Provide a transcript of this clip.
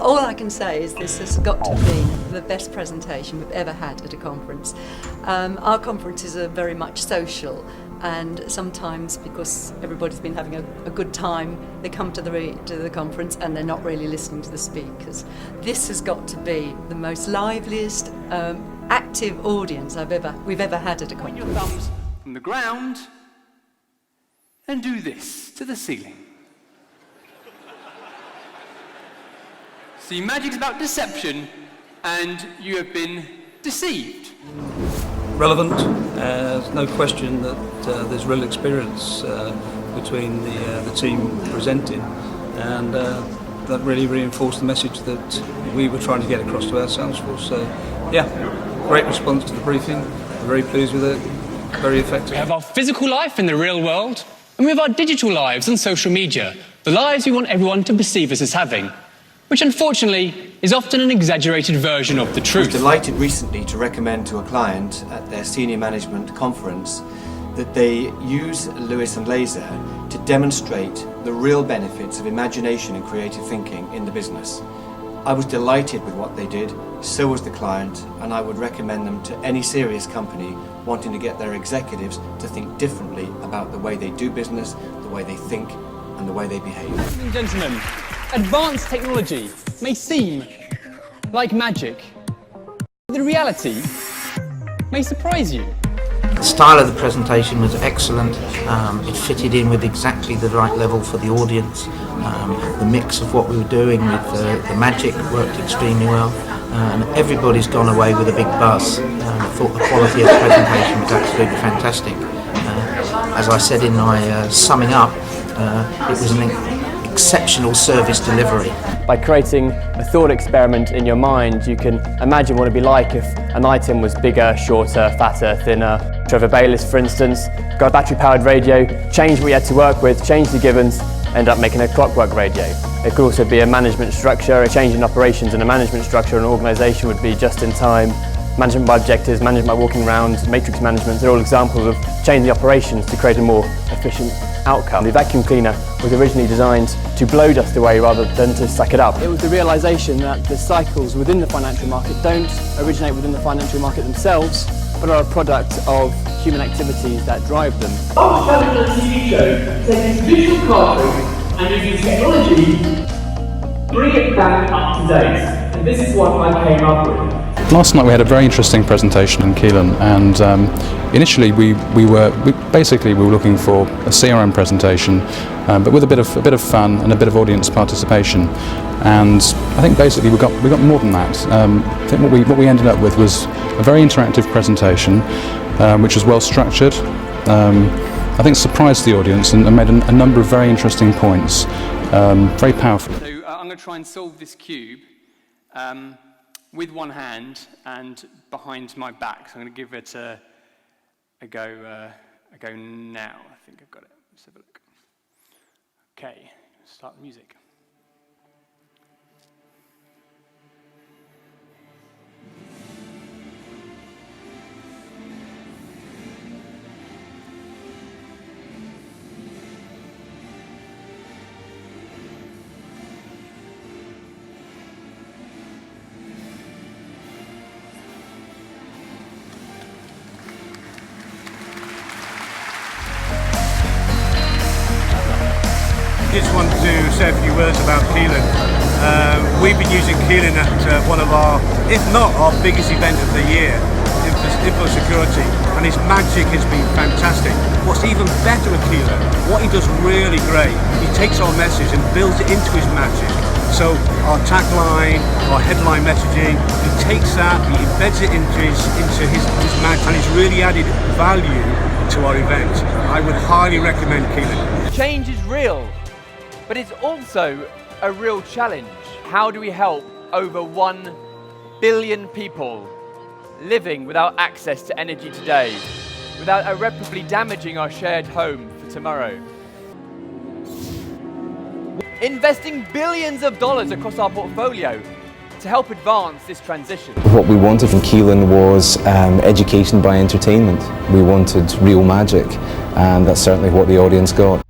all I can say is this has got to be the best presentation we've ever had at a conference. Our conferences are very much social, and sometimes because everybody's been having a good time, they come to the conference and they're not really listening to the speakers. This has got to be the most liveliest, active audience we've ever had at a conference. Point your thumbs from the ground and do this to the ceiling. See, magic's about deception, and you have been deceived. Relevant. There's no question that there's real experience between the team presenting, and that really reinforced the message that we were trying to get across to our sales force. So, yeah, great response to the briefing. We're very pleased with it. Very effective. We have our physical life in the real world, and we have our digital lives on social media, the lives we want everyone to perceive us as having, which unfortunately is often an exaggerated version of the truth. I was delighted recently to recommend to a client at their senior management conference that they use Lewis and Leyser to demonstrate the real benefits of imagination and creative thinking in the business. I was delighted with what they did, so was the client, and I would recommend them to any serious company wanting to get their executives to think differently about the way they do business, the way they think, and the way they behave. Ladies and gentlemen, advanced technology may seem like magic. The reality may surprise you. The style of the presentation was excellent. It fitted in with exactly the right level for the audience. The mix of what we were doing with the magic worked extremely well. And everybody's gone away with a big buzz. I thought the quality of the presentation was absolutely fantastic. As I said in my summing up, it was an exceptional service delivery. By creating a thought experiment in your mind, you can imagine what it'd be like if an item was bigger, shorter, fatter, thinner. Trevor Bayliss, for instance, got a battery-powered radio, changed what you had to work with, changed the givens, ended up making a clockwork radio. It could also be a management structure, a change in operations in a management structure. An organisation would be just in time, management by objectives, management by walking round, matrix management. They're all examples of changing operations to create a more efficient outcome. The vacuum cleaner was originally designed to blow dust away rather than to suck it up. It was the realisation that the cycles within the financial market don't originate within the financial market themselves, but are a product of human activities that drive them. I was telling a TV show, taking visual cartoons and using technology, bring it back up to date. And this is what I came up with. Last night we had a very interesting presentation in Keelan, and initially we were looking for a CRM presentation, but with a bit of fun and a bit of audience participation. And I think basically we got more than that. I think what we ended up with was a very interactive presentation, which was well structured. I think surprised the audience and made a number of very interesting points, very powerful. So I'm going to try and solve this cube with one hand and behind my back. So I'm going to give it a go now. I think I've got it. Let's have a look. Okay, start the music. I just want to say a few words about Keelan. We've been using Keelan at one of our, if not our biggest event of the year, Info Security, and his magic has been fantastic. What's even better with Keelan, what he does really great, he takes our message and builds it into his magic. So our tagline, our headline messaging, he takes that, he embeds it into his magic, and he's really added value to our event. I would highly recommend Keelan. Change is real, but it's also a real challenge. How do we help over 1 billion people living without access to energy today, without irreparably damaging our shared home for tomorrow? Investing billions of dollars across our portfolio to help advance this transition. What we wanted from Keelan was education by entertainment. We wanted real magic, and that's certainly what the audience got.